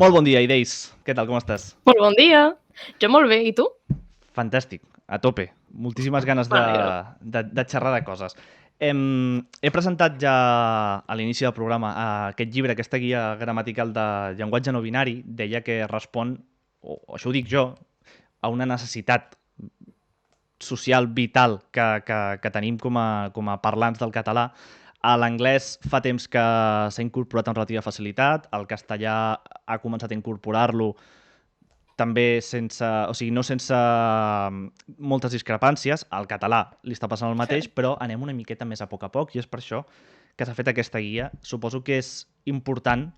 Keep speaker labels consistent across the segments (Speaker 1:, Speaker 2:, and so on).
Speaker 1: Molt bon dia, Ideis. Què tal, com estàs?
Speaker 2: Molt bon dia. Jo molt bé, i tu?
Speaker 1: Fantàstic, a tope. Moltíssimes ganes
Speaker 2: M'alegro.
Speaker 1: de xerrar de coses. He presentat ja a l'inici del programa aquest llibre, aquesta guia gramatical de llenguatge no binari. Deia que respon, o això ho dic jo, a una necessitat social vital que tenim com a parlants del català. A l'anglès fa temps que s'ha incorporat amb relativa facilitat, el castellà ha començat a incorporar-lo també sense, o sigui, no sense moltes discrepàncies. Al català li està passant el mateix, però anem una miqueta més a poc, i és per això que s'ha fet aquesta guia. Suposo que és important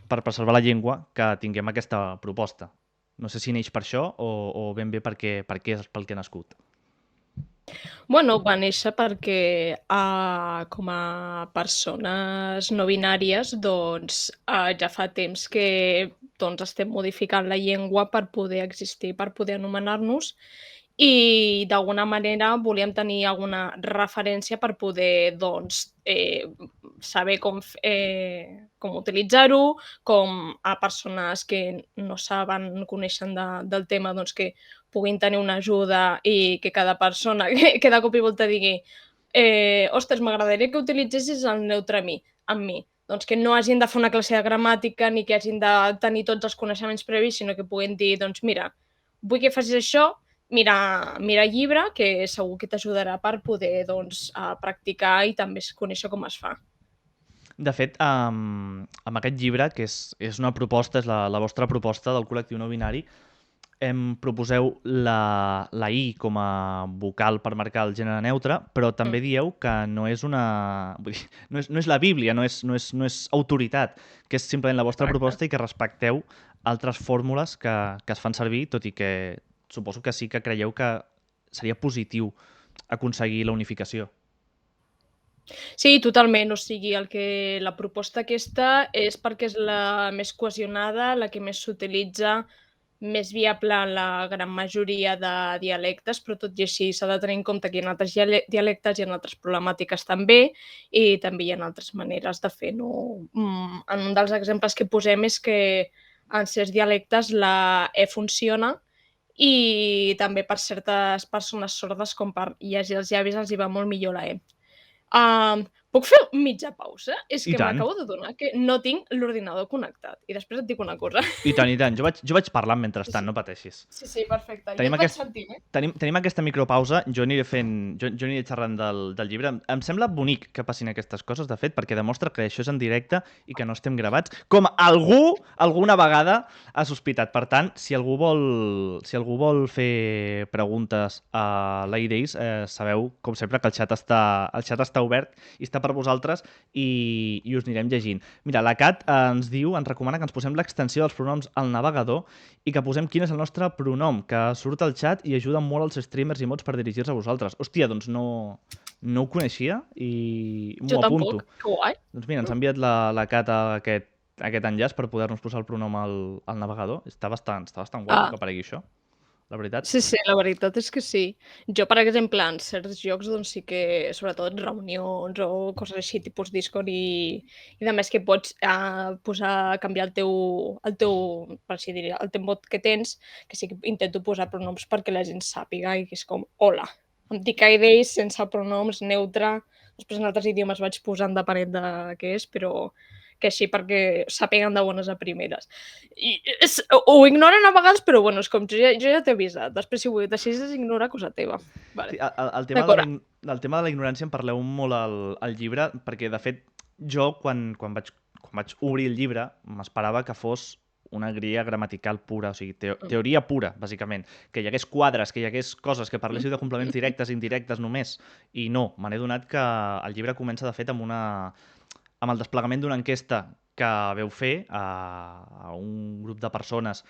Speaker 1: per preservar la llengua que tinguem aquesta proposta. No sé si neix per això o ben bé per què és pel que ha nascut.
Speaker 2: Bueno, va néixer perquè com a persones no binàries ja fa temps que estem modificant la llengua per poder existir, per poder anomenar-nos i d'alguna manera volíem tenir alguna referència per poder saber com utilitzar-ho, com a persones que no saben, coneixen del tema, que puguin tenir una ajuda i que cada persona que de cop i volta digui «Ostres, m'agradaria que utilitzessis el neutre amb mi». Doncs que no hagin de fer una classe de gramàtica ni que hagin de tenir tots els coneixements previs, sinó que puguin dir «Doncs mira, vull que facis això, mira el llibre, que segur que t'ajudarà per poder practicar i també conèixer com es fa».
Speaker 1: De fet, amb aquest llibre, que és una proposta, és la vostra proposta del col·lectiu no binari, proposeu la I com a vocal per marcar el gènere neutre, però també dieu que no és vull dir, no és la Bíblia, no és autoritat, que és simplement la vostra
Speaker 2: Correcte.
Speaker 1: proposta i que respecteu altres fórmules que es fan servir, tot i que suposo que sí que creieu que seria positiu aconseguir la unificació.
Speaker 2: Sí, totalment. O sigui, la proposta aquesta és perquè és la més cohesionada, la que més s'utilitza, més viable en la gran majoria de dialectes, però tot i així s'ha de tenir en compte que hi ha altres dialectes, hi ha altres problemàtiques també, i també hi ha altres maneres de fer-ho. En un dels exemples que posem és que en certs dialectes la E funciona i també per certes persones sordes, com per llegir els llavis, els hi va molt millor la E. Puc fer mitja pausa? És
Speaker 1: I
Speaker 2: que
Speaker 1: tant.
Speaker 2: m'acabo d'adonar que no tinc l'ordinador connectat. I després et dic una cosa.
Speaker 1: I tant, i tant. Jo vaig parlant
Speaker 2: Sí,
Speaker 1: mentrestant,
Speaker 2: sí.
Speaker 1: no pateixis.
Speaker 2: Sí, perfecte. Jo
Speaker 1: Tenim,
Speaker 2: et vaig
Speaker 1: aquest,
Speaker 2: sentint, eh?
Speaker 1: tenim aquesta micropausa, jo aniré xerrant del llibre. Em sembla bonic que passin aquestes coses, de fet, perquè demostra que això és en directe i que no estem gravats, com algú alguna vegada ha sospitat. Per tant, si algú vol fer preguntes a l'Idays, sabeu, com sempre, que el xat està obert i està per vosaltres i us anirem llegint. Mira, la Cat ens recomana que ens posem l'extensió dels pronoms al navegador i que posem quin és el nostre pronom, que surt al xat i ajuda molt els streamers i mods per dirigir-se a vosaltres. Hòstia, doncs no ho coneixia i
Speaker 2: Jo
Speaker 1: m'ho apunto.
Speaker 2: tampoc. Que guai.
Speaker 1: Doncs mira, ens ha enviat la Cat aquest enllaç per poder-nos posar el pronom al navegador. Està bastant guapo
Speaker 2: Ah,
Speaker 1: que aparegui això, la veritat.
Speaker 2: sí, la veritat és que sí. Jo, per exemple, en certs jocs, sí que, sobretot reunions o coses així, tipus Discord i de més que pots canviar per així dir, el tempo que tens, que sí que intento posar pronoms perquè la gent sàpiga i que és com, hola, em dic Aideis sense pronoms, neutre, després en altres idiomes vaig posant depenent de què és, però que així perquè sàpiguen de bones a primeres. Ho ignoren a vegades, però bueno, és com jo ja t'he avisat. Després, si ho decidis ignorar, cosa teva.
Speaker 1: Sí,
Speaker 2: Vale.
Speaker 1: el tema
Speaker 2: D'acord.
Speaker 1: del tema de la ignorància en parleu molt al llibre, perquè de fet jo quan vaig obrir el llibre m'esperava que fos una guia gramatical pura, o sigui, teoria pura, bàsicament. Que hi hagués quadres, que hi hagués coses, que parléssiu de complements directes i indirectes només. I no, me n'he donat que el llibre comença, de fet, amb el desplegament d'una enquesta que veu fer a un grup de persones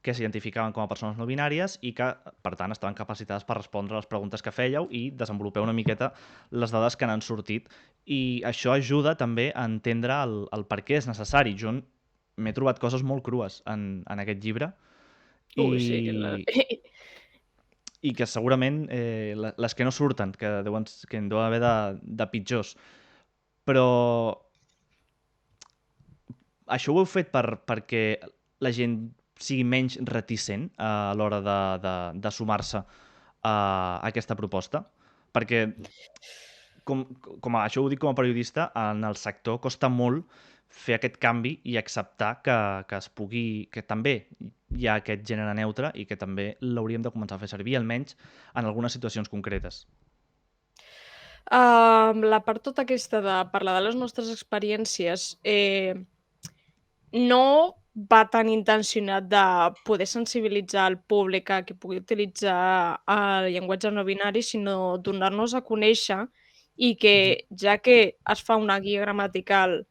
Speaker 1: que s'identificaven com a persones no binàries i que, per tant, estaven capacitades per respondre a les preguntes que fèieu i desenvolupeu una miqueta les dades que n'han sortit. I això ajuda també a entendre el per què és necessari. Jo m'he trobat coses molt crues en aquest llibre
Speaker 2: Ui, sí.
Speaker 1: i que segurament les que no surten, que en deuen haver de pitjors. Però Això ho heu fet perquè la gent sigui menys reticent a l'hora de sumar-se a aquesta proposta? Perquè, això ho dic com a periodista, en el sector costa molt fer aquest canvi i acceptar que es pugui, que també hi ha aquest gènere neutre i que també l'hauríem de començar a fer servir, almenys en algunes situacions concretes.
Speaker 2: La part tota aquesta de parlar de les nostres experiències no va tan intencionat de poder sensibilitzar el públic a que pugui utilitzar el llenguatge no binari, sinó donar-nos a conèixer i que,
Speaker 1: Mhm.
Speaker 2: ja que es fa una guia gramatical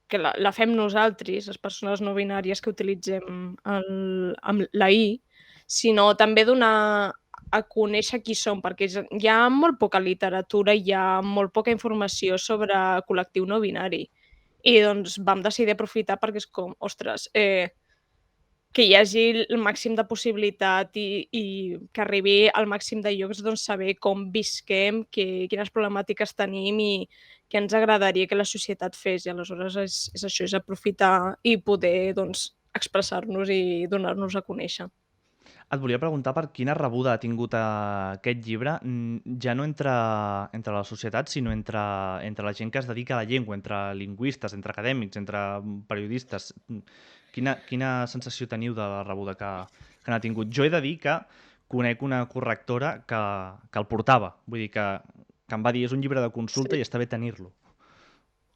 Speaker 2: que la fem nosaltres, les persones no binàries que utilitzem amb la I, sinó també donar a conèixer qui som, perquè hi ha molt poca literatura, hi ha molt poca informació sobre el col·lectiu no binari. I doncs vam decidir aprofitar perquè és com, ostres, que hi hagi el màxim de possibilitat i que arribi al màxim de llocs, doncs saber com visquem, quines problemàtiques tenim i què ens agradaria que la societat fes. I aleshores és això, és aprofitar i poder, doncs, expressar-nos i donar-nos a conèixer.
Speaker 1: Et volia preguntar per quina rebuda ha tingut aquest llibre, ja no entre la societat, sinó entre la gent que es dedica a la llengua, entre lingüistes, entre acadèmics, entre periodistes. Quina sensació teniu de la rebuda que n'ha tingut? Jo he de dir que conec una correctora que el portava, vull dir que em va dir és un llibre de consulta
Speaker 2: Sí.
Speaker 1: i està bé tenir-lo.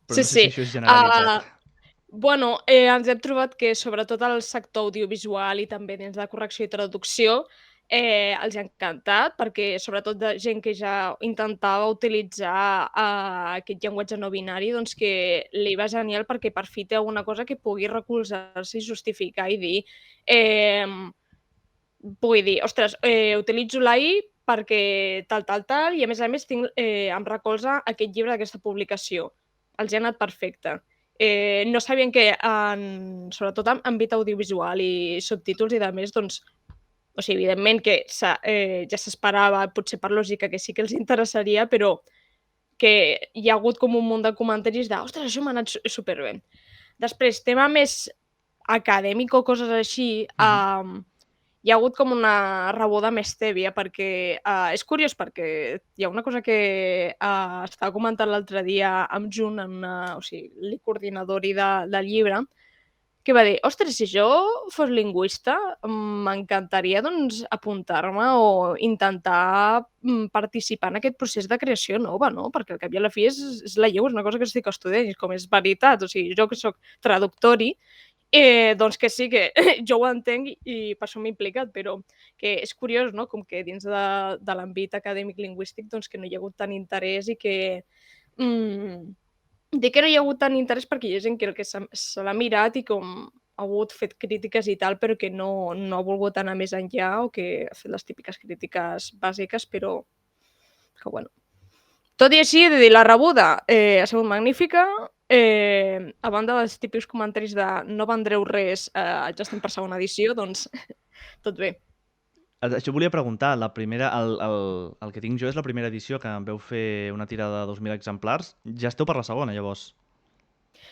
Speaker 1: Però
Speaker 2: Sí,
Speaker 1: no sé si
Speaker 2: sí.
Speaker 1: això és generalitzat.
Speaker 2: Uh, bueno, ens hem trobat que sobretot al sector audiovisual i també dins de correcció i traducció, els ha encantat, perquè sobretot de gent que ja intentava utilitzar, aquest llenguatge no binari, doncs que li va genial perquè per fi té alguna cosa que pugui recolzar-se i justificar i dir, pugui dir: "Ostres, utilitzo la I perquè tal, tal, tal, i a més tinc, em recolza aquest llibre d'aquesta publicació". Els hi ha anat perfecte. No sabien que sobretot en àmbit audiovisual i subtítols i de més, doncs, o sigui, evidentment que ja s'esperava, potser per lògica, que sí que els interessaria, però que hi ha hagut com un munt de comentaris de: "Ostres, això m'ha anat superbé". Després, tema més acadèmic o coses així,
Speaker 1: Mhm.
Speaker 2: hi ha hagut com una rebuda més tèbia perquè, és curiós perquè hi ha una cosa que, estava comentant l'altre dia amb Jun, en o sigui, coordinador-hi del llibre, que va dir: "Ostres, si jo fos lingüista, m'encantaria, doncs, apuntar-me o intentar, participar en aquest procés de creació nova, no? Perquè al cap i a la fi és la llengua, és una cosa que estic estudiant i és com és veritat, o sigui, jo que sóc traductor-hi, doncs que sí que jo ho entenc i per això m'he implicat, però que és curiós, no?, com que dins de l'àmbit acadèmic lingüístic, doncs que no hi ha hagut tant interès i que, mmm dic que no hi ha hagut tant interès perquè hi ha gent que el que se l'ha mirat i com ha hagut fet crítiques i tal, però que no ha volgut anar més enllà o que ha fet les típiques crítiques bàsiques, però que bueno. Tot i així, he de dir, la rebuda, ha sigut magnífica, a banda dels típics comentaris de: "No vendreu res, ja estem per segona edició", doncs tot bé.
Speaker 1: Això volia preguntar, el que tinc jo és la primera edició, que en veu fer una tirada de 2.000 exemplars. Ja esteu per la segona, llavors.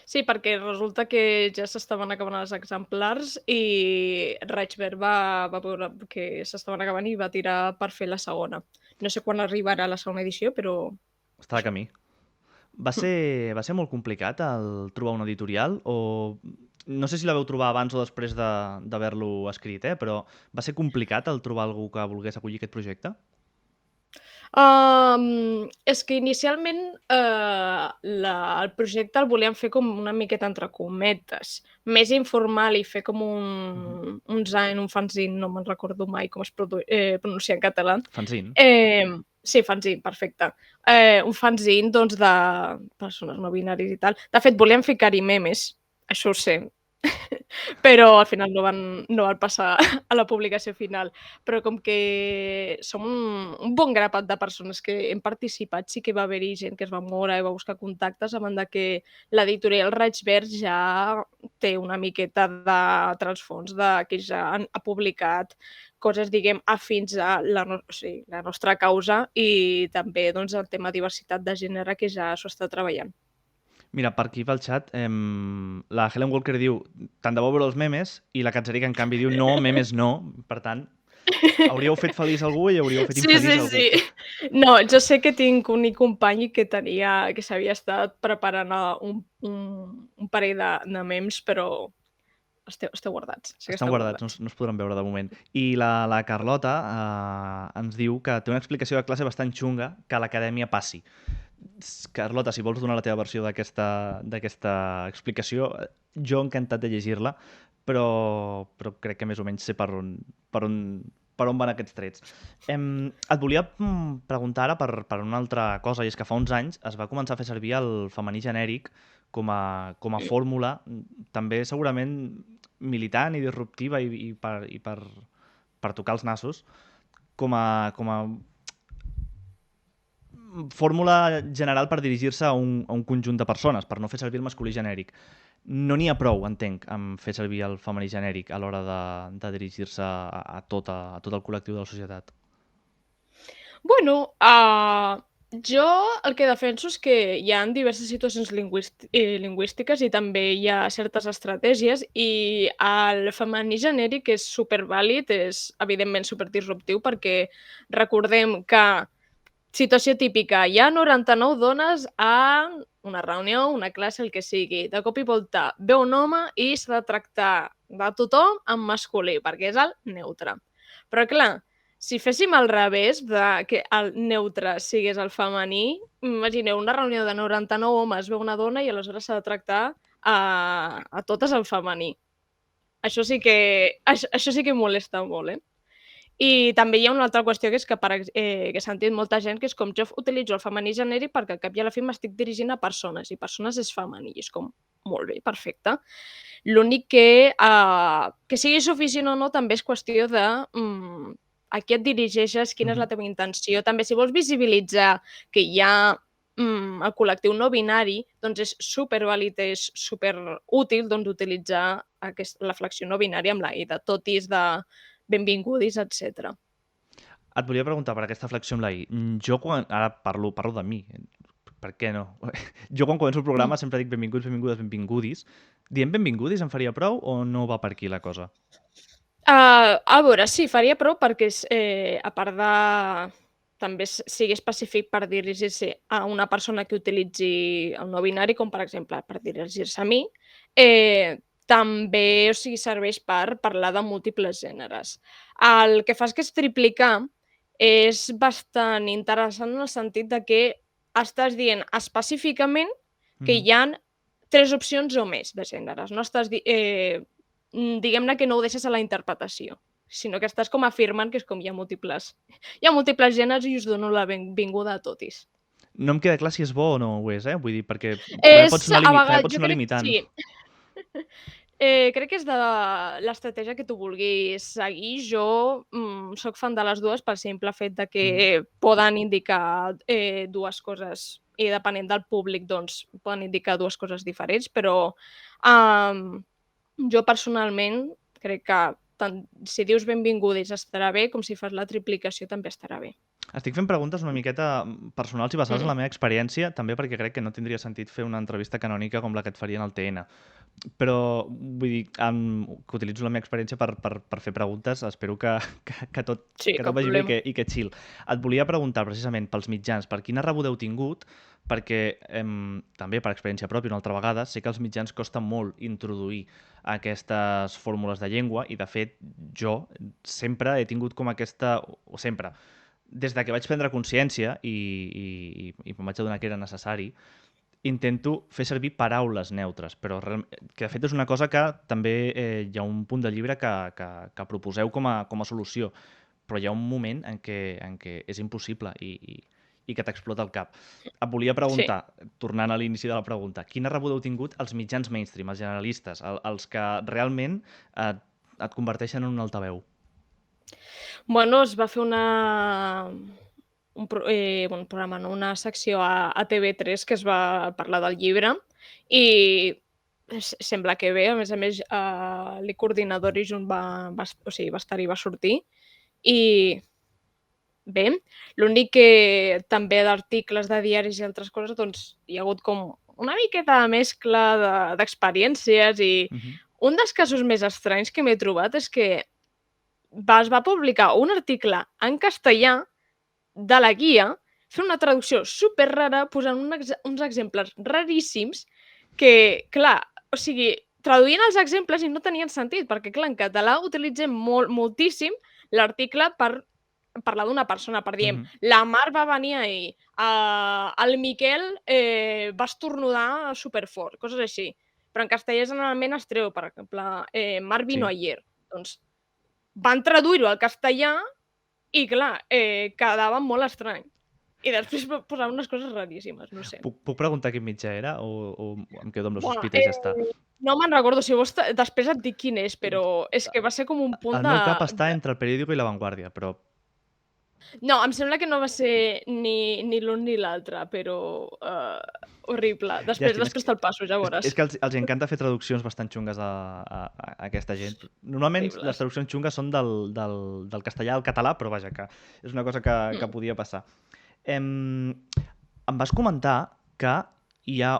Speaker 2: Sí, perquè resulta que ja s'estaven acabant els exemplars i Reichberg va veure que s'estaven acabant i va tirar per fer la segona. No sé quan arribarà la segona edició, però
Speaker 1: Està de
Speaker 2: això.
Speaker 1: camí. Va ser molt complicat el trobar un editorial o no sé si la vau trobar abans o després d'haver-lo escrit, però va ser complicat el trobar algú que volgués acollir aquest projecte?
Speaker 2: És que inicialment, el projecte el volíem fer com una miqueta entre cometes, més informal i fer com
Speaker 1: Mhm.
Speaker 2: un zine, un fanzine, no me'n recordo mai com es pronuncia en català.
Speaker 1: Fanzine.
Speaker 2: Sí, fanzine, perfecte. Un fanzine, doncs, de persones no binàries i tal. De fet, volíem ficar-hi memes, això ho sé, però al final no van passar a la publicació final. Però com que som un bon grapat de persones que hem participat, sí que va haver-hi gent que es va moure i va buscar contactes, a banda que l'editorial Raig Verd ja té una miqueta de transfons que ja ha publicat coses, diguem, afins a o sigui, la nostra causa i també, doncs, el tema diversitat de gènere que ja s'ho està treballant.
Speaker 1: Mira, per aquí pel xat, la Helen Walker diu tant de bo veure els memes i la Katserica, en canvi, diu no, memes no. Per tant, hauríeu fet feliç algú i hauríeu fet
Speaker 2: Sí,
Speaker 1: infeliç
Speaker 2: sí,
Speaker 1: algú.
Speaker 2: sí. No, jo sé que tinc un company que s'havia estat preparant un parell de memes, però esteu guardats. Sé que
Speaker 1: Estan
Speaker 2: esteu
Speaker 1: guardats,
Speaker 2: guardats.
Speaker 1: no es podran veure de moment. I la Carlota ens diu que té una explicació de classe bastant xunga que a l'acadèmia passi. Carlota, si vols donar la teva versió d'aquesta explicació, jo encantat de llegir-la, però crec que més o menys sé per on, per on van aquests trets. Et volia preguntar ara per una altra cosa, i és que fa uns anys es va començar a fer servir el femení genèric com a fórmula, també segurament militant i disruptiva per tocar els nassos, com a fórmula general per dirigir-se a un conjunt de persones, per no fer servir el masculí genèric. No n'hi ha prou, entenc, amb fer servir el femení genèric a l'hora de dirigir-se a tot el col·lectiu de la societat.
Speaker 2: Bueno, jo el que defenso és que hi ha diverses situacions lingüístiques i també hi ha certes estratègies i el femení genèric és supervàlid, és evidentment superdisruptiu perquè recordem que situació típica, hi ha 99 dones a una reunió, una classe, el que sigui. De cop i volta ve un home i s'ha de tractar de tothom en masculí, perquè és el neutre. Però clar, si féssim al revés, que el neutre sigués el femení, imagineu una reunió de 99 homes, ve una dona i aleshores s'ha de tractar a totes el femení. Això sí que molesta molt, eh? I també hi ha una altra qüestió que és que, que he sentit molta gent que és com jo utilitzo el femení genèric perquè al cap i a la fi m'estic dirigint a persones i persones és femení i és com molt bé, perfecte. L'únic que sigui suficient o no també és qüestió de a qui et dirigeixes, quina és la teva intenció. També si vols visibilitzar que hi ha el col·lectiu no binari, doncs és supervàlid, és superútil doncs, utilitzar la flexió no binària amb la i de totis, de benvingudis, etc.
Speaker 1: Et volia preguntar per aquesta flexió amb la I. Jo, ara parlo de mi, per què no? Jo quan començo el programa sempre dic benvinguts, benvingudes, benvingudis. Dient benvingudis em faria prou o no va per aquí la cosa?
Speaker 2: A veure, sí, faria prou perquè a part de també sigui específic per dirigir-se a una persona que utilitzi el no binari, com per exemple per dirigir-se a mi, també, o sigui, serveix per parlar de múltiples gèneres. El que fa és triplicar és bastant interessant en el sentit de que estàs dient específicament que hi han 3 opcions o més de gèneres. No estàs diguem-ne que no ho deixes a la interpretació, sinó que estàs com afirmant que és com hi ha múltiples gèneres i us dono la benvinguda a totis.
Speaker 1: No em queda clar si és bo o no ho és, eh? Vull dir, perquè
Speaker 2: És a
Speaker 1: també
Speaker 2: vegades,
Speaker 1: pot
Speaker 2: jo
Speaker 1: sonar
Speaker 2: crec que
Speaker 1: limitant.
Speaker 2: sí. Crec que és de l'estratègia que tu vulguis seguir. Jo soc fan de les dues pel simple fet de que poden indicar dues coses i depenent del públic doncs poden indicar dues coses diferents, però jo personalment crec que tant si dius benvingudis estarà bé com si fas la triplicació també estarà bé.
Speaker 1: Estic fent preguntes una miqueta personals i basades en la
Speaker 2: Mm.
Speaker 1: meva experiència, també perquè crec que no tindria sentit fer una entrevista canònica com la que et farien al TN. Però, vull dir, que utilitzo la meva experiència per fer preguntes, espero
Speaker 2: Sí,
Speaker 1: que tot
Speaker 2: cap
Speaker 1: vagi bé
Speaker 2: problema.
Speaker 1: i que chill. Et volia preguntar, precisament, pels mitjans, per quina rebuda heu tingut, perquè també per experiència pròpia una altra vegada, sé que els mitjans costa molt introduir aquestes fórmules de llengua i, de fet, jo sempre he tingut com aquesta... o sempre, des de que vaig prendre consciència i em vaig adonar que era necessari, intento fer servir paraules neutres, però que de fet és una cosa que també hi ha un punt del llibre que proposeu com a solució, però hi ha un moment en què és impossible i que t'explota el cap. Et volia
Speaker 2: Sí.
Speaker 1: preguntar, tornant a l'inici de la pregunta, quina rebuda heu tingut els mitjans mainstream, els generalistes, els que realment et converteixen en un altaveu?
Speaker 2: Bueno, es va fer un programa, no, una secció a TV3 que es va parlar del llibre i sembla que bé, a més, l'E Coordinador i Junt o sigui, va estar-hi, va sortir i bé, l'únic que també d'articles de diaris i altres coses, doncs hi ha hagut com una miqueta de mescla d'experiències i un dels casos més estranys que m'he trobat és que es va publicar un article en castellà de la guia, fer una traducció super rara, posant uns exemples raríssims que, clar, o sigui, traduïen els exemples i no tenien sentit, perquè, clar, en català utilitzem moltíssim l'article per parlar d'una persona, per diem, la Mar va venir ahir, el Miquel va estornudar superfort, coses així. Però en castellà generalment es treu, per exemple, Mar vino
Speaker 1: Sí.
Speaker 2: ayer. Doncs van traduir-ho al castellà i, clar, quedava molt estrany. I després posaven unes coses raríssimes, no sé.
Speaker 1: Puc preguntar quin mitjà era o em quedo amb la
Speaker 2: Buah,
Speaker 1: sospita i ja està?
Speaker 2: no me'n recordo, si vols després et dic quin és, però és que va ser com un punt
Speaker 1: El meu cap està entre El Periódico i La Vanguardia, però
Speaker 2: No, em sembla que no va ser ni l'un ni l'altre, però horrible.
Speaker 1: llàstima.
Speaker 2: Després te'l passo, ja veuràs.
Speaker 1: És que els encanta fer traduccions bastant xungues a aquesta gent. Normalment les
Speaker 2: Horribles.
Speaker 1: traduccions xungues són del castellà al català, però vaja, que és una cosa que podia passar. Em vas comentar que hi ha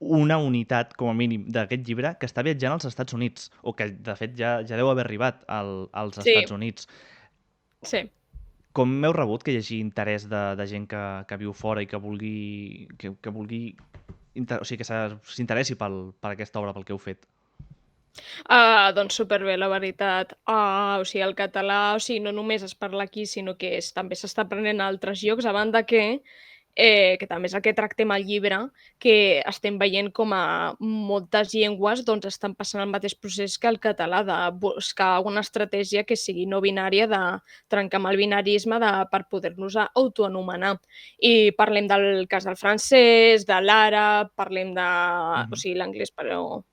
Speaker 1: una unitat, com a mínim, d'aquest llibre que està viatjant als Estats Units, o que, de fet, ja deu haver arribat als
Speaker 2: Sí.
Speaker 1: Estats Units.
Speaker 2: Sí.
Speaker 1: Com m'heu rebut que hi hagi interès de gent que viu fora i que vulgui o sigui, que s'interessi per aquesta obra, pel que heu fet?
Speaker 2: Doncs superbé, la veritat. O sigui, el català, o sigui, no només es parla aquí, sinó que també s'està aprenent a altres llocs, a banda que també és el que tractem al llibre, que estem veient com a moltes llengües doncs, estan passant el mateix procés que el català, de buscar una estratègia que sigui no binària, de trencar amb el binarisme per poder-nos autoanomenar. I parlem del cas del francès, de l'àrab, parlem de... O sigui, l'anglès, però...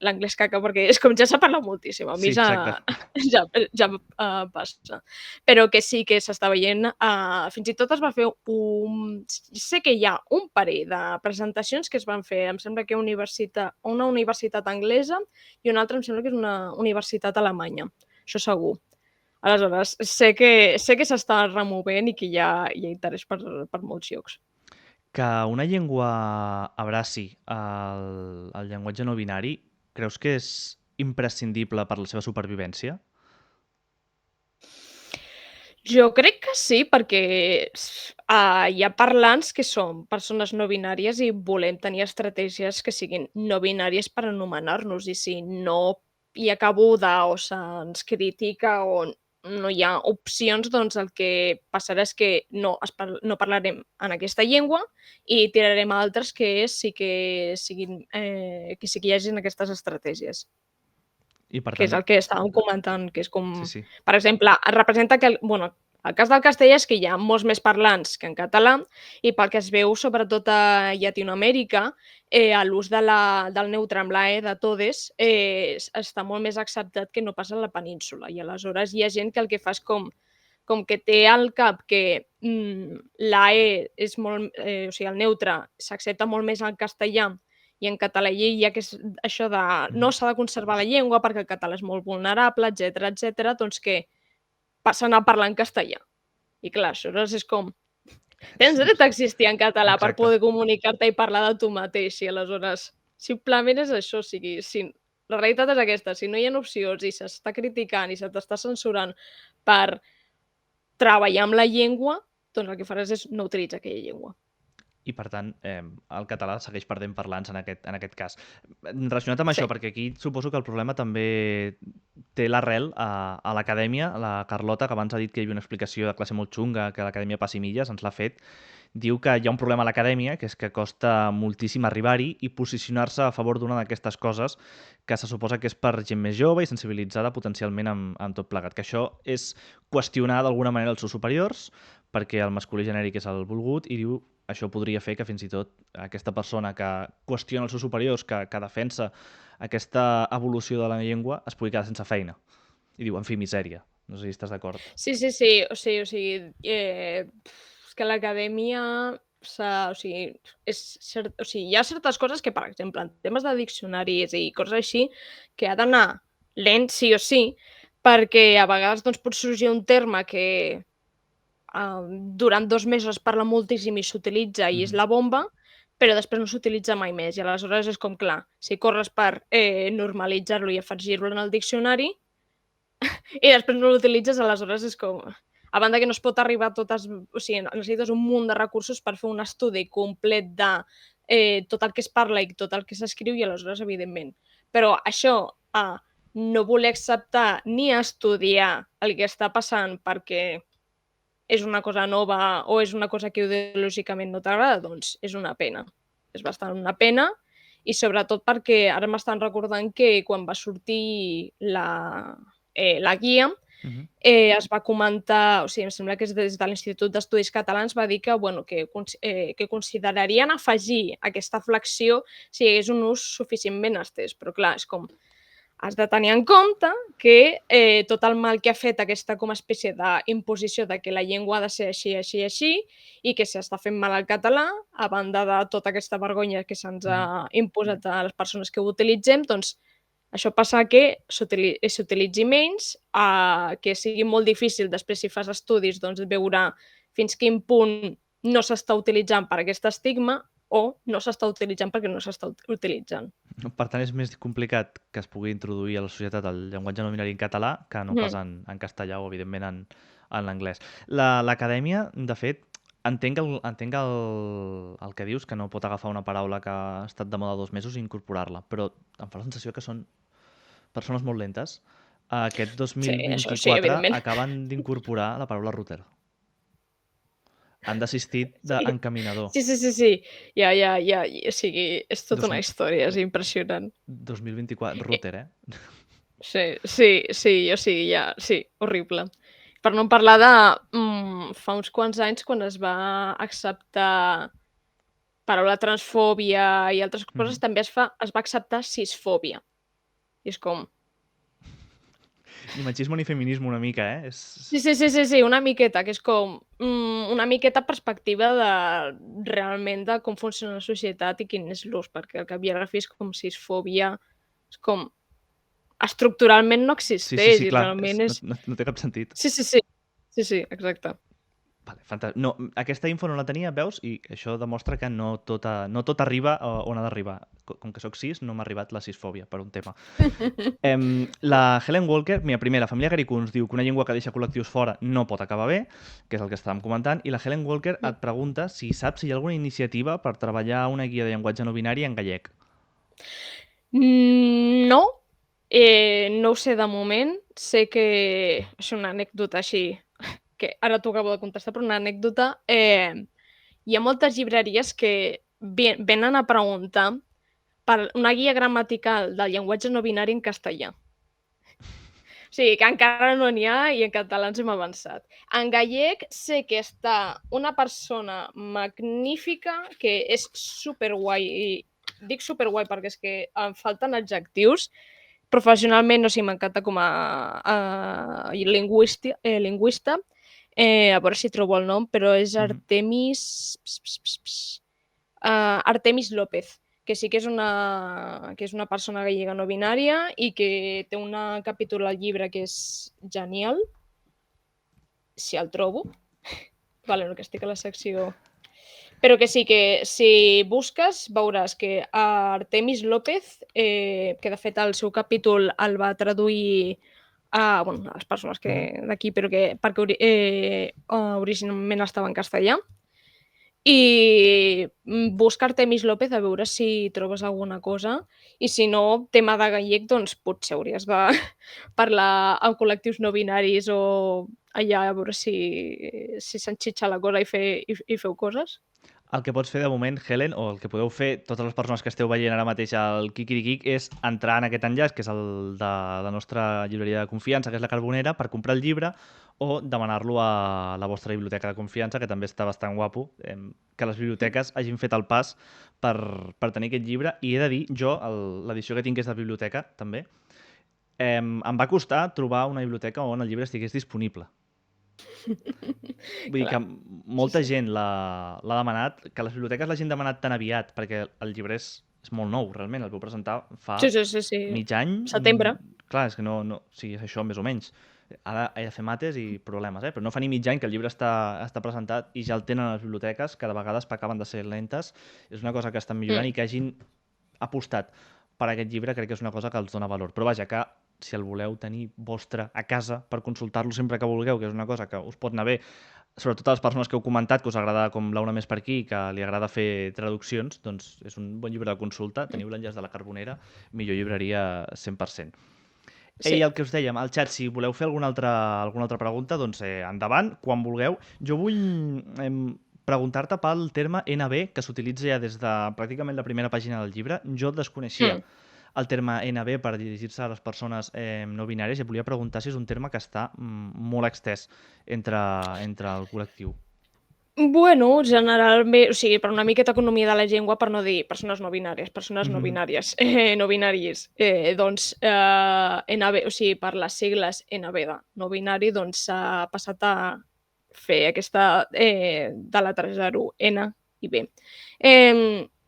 Speaker 2: l'anglès caca, perquè és com ja s'ha parlat moltíssim, a mi
Speaker 1: Sí, exacte.
Speaker 2: ja passa. Però que sí que s'està veient, fins i tot es va fer sé que hi ha un parell de presentacions que es van fer, em sembla que una universitat anglesa i una altra em sembla que és una universitat alemanya, això segur. Aleshores, sé que s'està removent i que hi ha interès per molts llocs.
Speaker 1: Que una llengua abraci el llenguatge no binari, creus que és imprescindible per la seva supervivència?
Speaker 2: Jo crec que sí, perquè hi ha parlants que són persones no binàries i volem tenir estratègies que siguin no binàries per anomenar-nos, i si no hi ha cabuda o se'ns critica o no hi ha opcions, doncs el que passarà és que no parlarem en aquesta llengua i tirarem a altres que sí que hi hagin aquestes estratègies.
Speaker 1: I per
Speaker 2: Que és
Speaker 1: tant...
Speaker 2: el que estàvem comentant, que és com,
Speaker 1: Sí, sí.
Speaker 2: per exemple, es representa que el cas del castellà és que hi ha molts més parlants que en català i pel que es veu, sobretot a Llatinoamèrica, l'ús del neutre amb la de todes està molt més acceptat que no pas a la península. I aleshores hi ha gent que el que fa és com que té al cap que la és molt... o sigui, el neutre s'accepta molt més en castellà i en català hi ha que és això de no s'ha de conservar la llengua perquè el català és molt vulnerable, etcètera, doncs que passen a parlar en castellà. I clar, aleshores és com... Tens dret a existir en català per
Speaker 1: Exacte.
Speaker 2: poder comunicar-te i parlar de tu mateix, i aleshores simplement és això, o sigui, la realitat és aquesta, si no hi ha opcions i s'està criticant i se t'està censurant per treballar amb la llengua, doncs el que faràs és no utilitzar aquella llengua.
Speaker 1: I per tant, el català segueix perdent parlants en aquest cas. Relacionat amb això,
Speaker 2: Sí.
Speaker 1: perquè aquí suposo que el problema també té l'arrel a l'acadèmia. La Carlota, que abans ha dit que hi havia una explicació de classe molt xunga, que l'acadèmia passi milles, ens l'ha fet. Diu que hi ha un problema a l'acadèmia, que és que costa moltíssim arribar-hi i posicionar-se a favor d'una d'aquestes coses que se suposa que és per gent més jove i sensibilitzada potencialment amb tot plegat. Que això és qüestionar d'alguna manera els seus superiors, perquè el masculí genèric és el volgut, i diu això podria fer que fins i tot aquesta persona que qüestiona els seus superiors, que defensa aquesta evolució de la llengua, es pugui quedar sense feina. I diu, en fi, misèria. No sé si estàs d'acord.
Speaker 2: Sí. O sigui, és que l'acadèmia hi ha certes coses que, per exemple, en temes de diccionaris i coses així, que ha d'anar lent sí o sí, perquè a vegades doncs, pot sorgir un terme que durant 2 mesos es parla moltíssim i s'utilitza i és la bomba, però després no s'utilitza mai més. I aleshores és com, clar, si corres per normalitzar-lo i afegir-lo en el diccionari i després no l'utilitzes, aleshores és com... A banda que no es pot arribar a totes... O sigui, necessites un munt de recursos per fer un estudi complet de tot el que es parla i tot el que s'escriu i aleshores, evidentment. Però això, no voler acceptar ni estudiar el que està passant perquè és una cosa nova o és una cosa que ideològicament no t'agrada, doncs és una pena. És bastant una pena i sobretot perquè ara m'estan recordant que quan va sortir la guia
Speaker 1: Mhm.
Speaker 2: es va comentar, o sigui, em sembla que és des de l'Institut d'Estudis Catalans, va dir que, bueno, que considerarien afegir aquesta flexió si hi hagués un ús suficientment estès, però clar, és com has de tenir en compte que tot el mal que ha fet aquesta com a espècie d'imposició de que la llengua ha de ser així, així, així, i que s'està fent mal al català, a banda de tota aquesta vergonya que se'ns
Speaker 1: Mhm.
Speaker 2: ha imposat a les persones que ho utilitzem, doncs això passa que s'utilitzi menys, que sigui molt difícil després si fas estudis doncs, veure fins quin punt no s'està utilitzant per aquest estigma o no s'està utilitzant perquè no s'està utilitzant.
Speaker 1: Per tant, és més complicat que es pugui introduir a la societat el llenguatge no binari en català que no pas
Speaker 2: Mm.
Speaker 1: en castellà o, evidentment, en l'anglès. L'acadèmia, de fet, entenc el que dius, que no pot agafar una paraula que ha estat de moda 2 mesos i incorporar-la, però em fa la sensació que són persones molt lentes. Aquest
Speaker 2: Sí, això sí,
Speaker 1: 2024
Speaker 2: evidentment.
Speaker 1: acaben d'incorporar la paraula router. Han desistit
Speaker 2: Sí.
Speaker 1: d'encaminador.
Speaker 2: Sí, sí, sí, sí. Ja, o sigui, és tota
Speaker 1: Dos,
Speaker 2: una història, és impressionant.
Speaker 1: 2024,
Speaker 2: I
Speaker 1: router, eh?
Speaker 2: sí, sí, sí, o sigui, ja sí, horrible. Per no parlar de, fa uns quants anys quan es va acceptar paraula transfòbia i altres coses,
Speaker 1: Mhm.
Speaker 2: també es va acceptar cisfòbia. I és com
Speaker 1: Ni machismo ni feminismo una mica, eh?
Speaker 2: sí, sí, sí, sí, sí, una miqueta, que és com, una miqueta perspectiva de realment de com funciona la societat i quin és l'ús, perquè al cap i a la fi és com cisfòbia, és com estructuralment no
Speaker 1: Sí, sí,
Speaker 2: existeix
Speaker 1: sí,
Speaker 2: i
Speaker 1: clar,
Speaker 2: realment
Speaker 1: no,
Speaker 2: és
Speaker 1: no té cap sentit.
Speaker 2: sí, sí, sí. Sí, sí, exacte.
Speaker 1: Vale, fantàstic. No, aquesta info no la tenia, veus? I això demostra que no tot arriba on ha d'arribar. Com que sóc cis, no m'ha arribat la cisfòbia per un tema. La Helen Walker, mira, primer, la família Garicuns diu que una llengua que deixa col·lectius fora no pot acabar bé, que és el que estàvem comentant, i la Helen Walker et pregunta si saps si hi ha alguna iniciativa per treballar una guia de llenguatge no binari en gallec.
Speaker 2: No, no ho sé de moment. Sé que és una anècdota així, que ara t'ho acabo de contestar, però una anècdota, hi ha moltes llibreries que venen a preguntar per una guia gramatical del llenguatge no binari en castellà. O sigui, que encara no n'hi ha i en català ens hem avançat. En gallec sé que està una persona magnífica que és superguai i dic superguai perquè és que em falten adjectius. Professionalment, o sigui, m'encanta com a lingüista. A veure si trobo el nom, però és
Speaker 1: Mhm.
Speaker 2: Artemis López, que sí que és una persona gallega no binària i que té un capítol al llibre que és genial, si el trobo. Vale, no, que estic a la secció però que sí, que si busques veuràs que Artemis López, que de fet el seu capítol el va traduir bueno, a les persones
Speaker 1: Mhm.
Speaker 2: que d'aquí, però que perquè originalment estava en castellà. I busca Artemis López a veure si trobes alguna cosa i si no, tema de gallec, doncs potser hauries de parlar amb col·lectius no binaris o allà a veure si s'enxitxa la cosa i feu coses.
Speaker 1: El que pots fer de moment, Helen, o el que podeu fer totes les persones que esteu veient ara mateix al Kikirikik, és entrar en aquest enllaç, que és el de la nostra llibreria de confiança, que és la Carbonera, per comprar el llibre o demanar-lo a la vostra biblioteca de confiança, que també està bastant guapo, que les biblioteques hagin fet el pas per tenir aquest llibre. I he de dir, jo, l'edició que tinc és de biblioteca, també, em va costar trobar una biblioteca on el llibre estigués disponible. Vull dir que
Speaker 2: Clar, sí,
Speaker 1: molta
Speaker 2: sí.
Speaker 1: gent l'ha demanat, que les biblioteques l'hagin demanat tan aviat, perquè el llibre és molt nou, realment, el vau presentar fa
Speaker 2: Sí, sí, sí, sí.
Speaker 1: mig any.
Speaker 2: Setembre.
Speaker 1: Clar, és que no, o sigui, és això, més o menys. Ara he de fer mates i problemes, però no fa ni mig any que el llibre està presentat i ja el tenen a les biblioteques, que de vegades acaben de ser lentes. És una cosa que estan millorant i que hagin apostat per aquest llibre crec que és una cosa que els dona valor. Però vaja, que si el voleu tenir vostre a casa per consultar-lo sempre que vulgueu, que és una cosa que us pot anar bé, sobretot a les persones que heu comentat que us agrada com l'Auna més per aquí, que li agrada fer traduccions, doncs és un bon llibre de consulta. Teniu l'enllaç de la Carbonera, millor llibreria 100%.
Speaker 2: Sí.
Speaker 1: I el que us dèiem, al xat, si voleu fer alguna altra pregunta, doncs endavant, quan vulgueu. Jo vull preguntar-te pel terme NB, que s'utilitza ja des de pràcticament la primera pàgina del llibre. Jo desconeixia el terme NB per dirigir-se a les persones no binàries i et volia preguntar si és un terme que està molt extès entre el col·lectiu.
Speaker 2: Bueno, generalment, o sigui, per una miqueta economia de la llengua, per no dir persones no binàries, no binàries, no binaris, doncs NB, o sigui, per les sigles NB de no binari, doncs s'ha passat a fer aquesta de letrejar-ho N i B.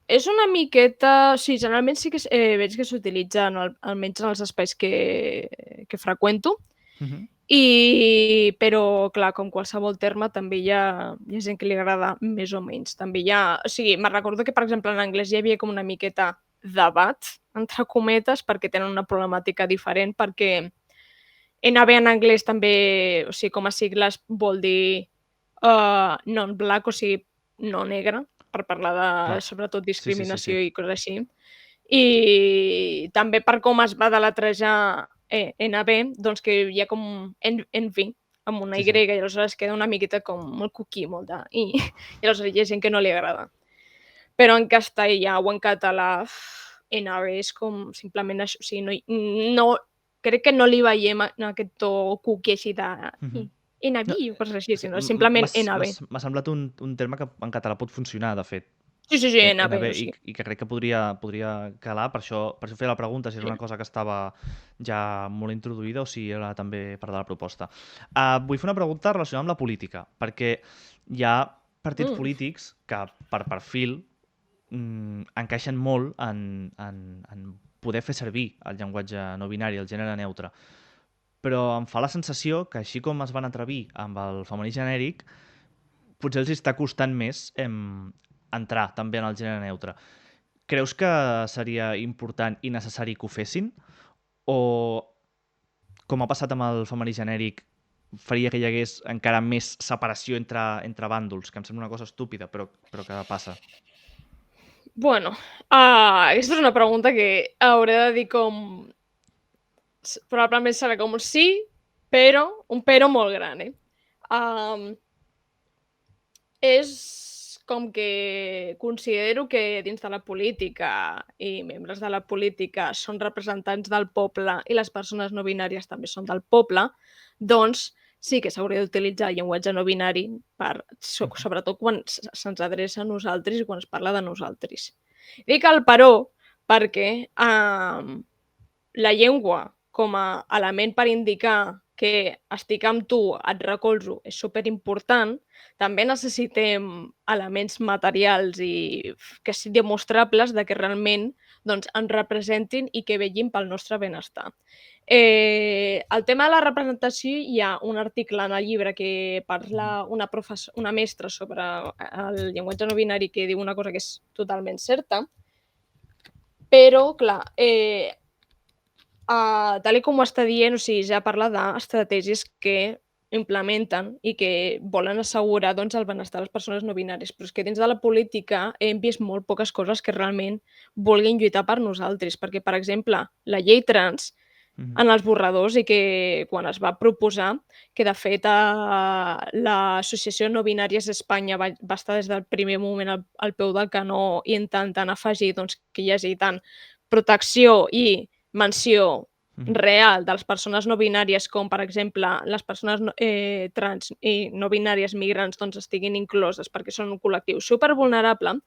Speaker 2: És una miqueta, o sigui, generalment sí que veig que s'utilitza, almenys en els espais que freqüento, però, clar, com qualsevol terme, també hi ha gent que li agrada més o menys. També hi ha... O sigui, me'n recordo que, per exemple, en anglès hi havia com una miqueta debat, entre cometes, perquè tenen una problemàtica diferent, perquè NB en anglès també, o sigui, com a sigles vol dir non-black, o sigui, no negre, per parlar de, sobretot, discriminació i coses així. I també per com es va deletrejar NB, doncs que hi ha com envy, amb una Y, i aleshores queda una miqueta com molt cuquí, molt de... I aleshores hi ha gent que no li agrada. Però en castellà o en català, NB és com simplement això, o sigui, no, crec que no li veiem aquest to cuqui així de NB o coses així, sinó simplement NB.
Speaker 1: M'ha semblat un terme que en català pot funcionar, de fet.
Speaker 2: Sí, NB.
Speaker 1: I que crec que podria calar, per això feia la pregunta, si era una cosa que estava ja molt introduïda o si era també part de la proposta. Vull fer una pregunta relacionada amb la política, perquè hi ha partits polítics que, per perfil, encaixen molt en poder fer servir el llenguatge no binari, el gènere neutre. Però em fa la sensació que, així com es van atrevir amb el femení genèric, potser els està costant més entrar també en el gènere neutre. Creus que seria important i necessari que ho fessin? O, com ha passat amb el femení genèric, faria que hi hagués encara més separació entre bàndols, que em sembla una cosa estúpida, però que passa?
Speaker 2: Bueno, aquesta és una pregunta que hauré de dir com... Probablement serà com un sí, però un però molt gran, És com que considero que dins de la política i membres de la política són representants del poble i les persones no binàries també són del poble, doncs sí que s'hauria d'utilitzar el llenguatge no binari sobretot quan se'ns adreça a nosaltres i quan es parla de nosaltres. Dic el però perquè la llengua com a element per indicar que estic amb tu, et recolzo, és superimportant. També necessitem elements materials i que siguin demostrables de que realment doncs, ens representin i que vetllin pel nostre benestar. El tema de la representació, hi ha un article en el llibre que parla una mestra sobre el llenguatge no binari que diu una cosa que és totalment certa, però, clar, tal com ho està dient, o sigui, ja parla d'estratègies que implementen i que volen assegurar doncs, el benestar de les persones no binàries, però és que dins de la política hem vist molt poques coses que realment vulguin lluitar per nosaltres, perquè, per exemple, la llei trans, en els borradors i que quan es va proposar, que de fet l'Associació No Binàries d'Espanya va estar des del primer moment al peu del canó i intentant afegir doncs, que hi hagi tant protecció i menció real de les persones no binàries com, per exemple, les persones trans i no binàries migrants doncs, estiguin incloses perquè són un col·lectiu supervulnerable,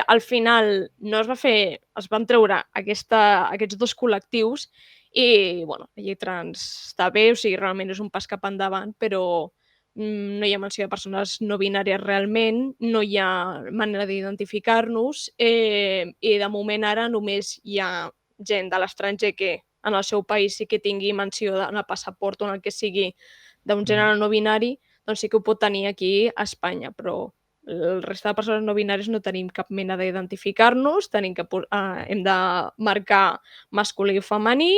Speaker 2: al final no es va fer, es van treure aquests dos col·lectius i, bueno, la llei trans està bé, o sigui, realment és un pas cap endavant, però no hi ha menció de persones no binàries realment, no hi ha manera d'identificar-nos i de moment ara només hi ha gent de l'estranger que en el seu país sí que tingui menció en el passaport o en el que sigui d'un gènere no binari, doncs sí que ho pot tenir aquí a Espanya, però el resta de persones no binàries no tenim cap mena d'identificar-nos, hem de marcar masculí i femení,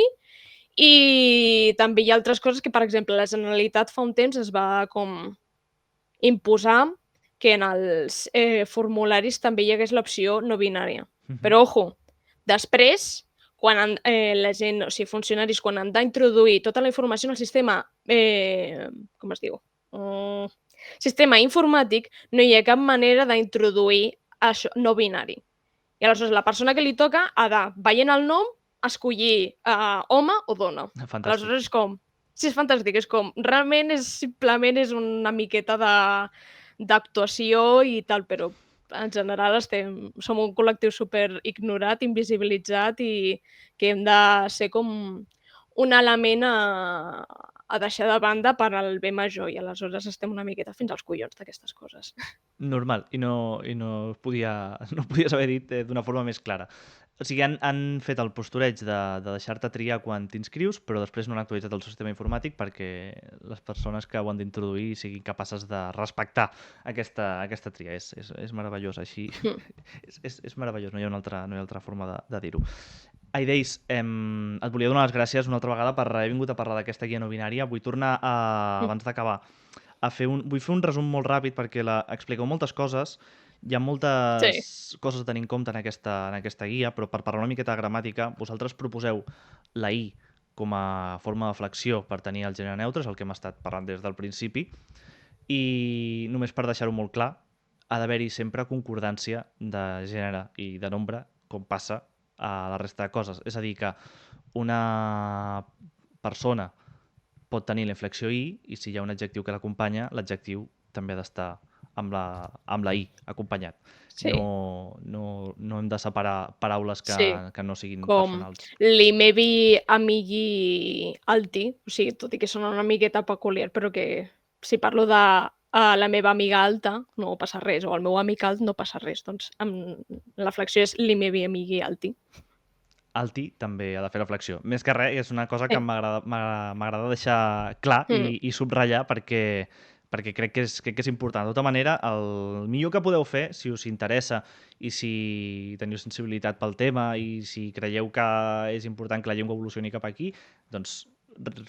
Speaker 2: i també hi ha altres coses que, per exemple, la Generalitat fa un temps es va com imposar que en els formularis també hi hagués l'opció no binària. Però, ojo, després, quan la gent, o sigui, funcionaris, quan han d'introduir tota la informació en el sistema, com es diu? Sistema informàtic, no hi ha cap manera d'introduir això no binari. I aleshores la persona que li toca ha de, veient el nom, escollir home o dona.
Speaker 1: Fantàstic.
Speaker 2: Aleshores és com... Sí, és fantàstic, és com... Realment simplement és una miqueta d'actuació i tal, però en general som un col·lectiu super ignorat, invisibilitzat i que hem de ser com un element a deixar de banda per al bé major i aleshores estem una miqueta fins als collons d'aquestes coses.
Speaker 1: Normal, i no es podia haver dit d'una forma més clara. O sigui, han fet el postureig de deixar-te triar quan t'inscrius, però després no han actualitzat el sistema informàtic perquè les persones que ho han d'introduir siguin capaces de respectar aquesta tria. És meravellós, així. És meravellós, no hi ha una altra forma de dir-ho. Aideis, et volia donar les gràcies una altra vegada per haver vingut a parlar d'aquesta guia no binària. Vull tornar, abans d'acabar, vull fer un resum molt ràpid perquè expliqueu moltes coses. Hi ha moltes coses a tenir en compte en aquesta guia, però per parlar una miqueta de gramàtica, vosaltres proposeu la I com a forma de flexió per tenir el gènere neutre, és el que hem estat parlant des del principi, i només per deixar-ho molt clar, ha d'haver-hi sempre concordància de gènere i de nombre, com passa a la resta de coses. És a dir, que una persona pot tenir la inflexió I i si hi ha un adjectiu que l'acompanya, l'adjectiu també ha d'estar amb la I acompanyat.
Speaker 2: Sí.
Speaker 1: No hem de separar paraules que no siguin
Speaker 2: com
Speaker 1: personals.
Speaker 2: li mevi amigui alti, o sigui, tot i que sona una miqueta peculiar, però que si parlo de la meva amiga alta no passa res, o el meu amic alt no passa res, doncs la flexió és li mevi amigui alti.
Speaker 1: Alti també ha de fer la flexió. Més que res, és una cosa que m'agrada deixar clar i subratllar perquè crec que és important. De tota manera, el millor que podeu fer, si us interessa i si teniu sensibilitat pel tema i si creieu que és important que la llengua evolucioni cap aquí, doncs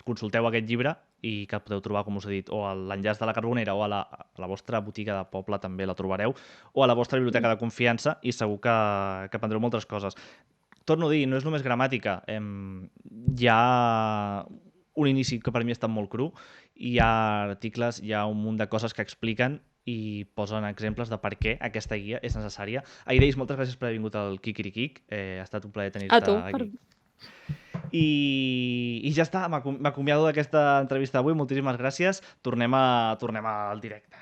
Speaker 1: consulteu aquest llibre i que podeu trobar, com us he dit, o a l'enllaç de la Carbonera o a la vostra botiga de poble també la trobareu, o a la vostra biblioteca de confiança i segur que aprendreu moltes coses. Torno a dir, no és només gramàtica. Hi ha un inici que per mi ha estat molt cru, hi ha articles, hi ha un munt de coses que expliquen i posen exemples de per què aquesta guia és necessària. Aideis, moltes gràcies per haver vingut al Kikirikik. Ha estat un plaer tenir-te aquí. I ja està, m'acomiado d'aquesta entrevista d'avui. Moltíssimes gràcies. Tornem al directe.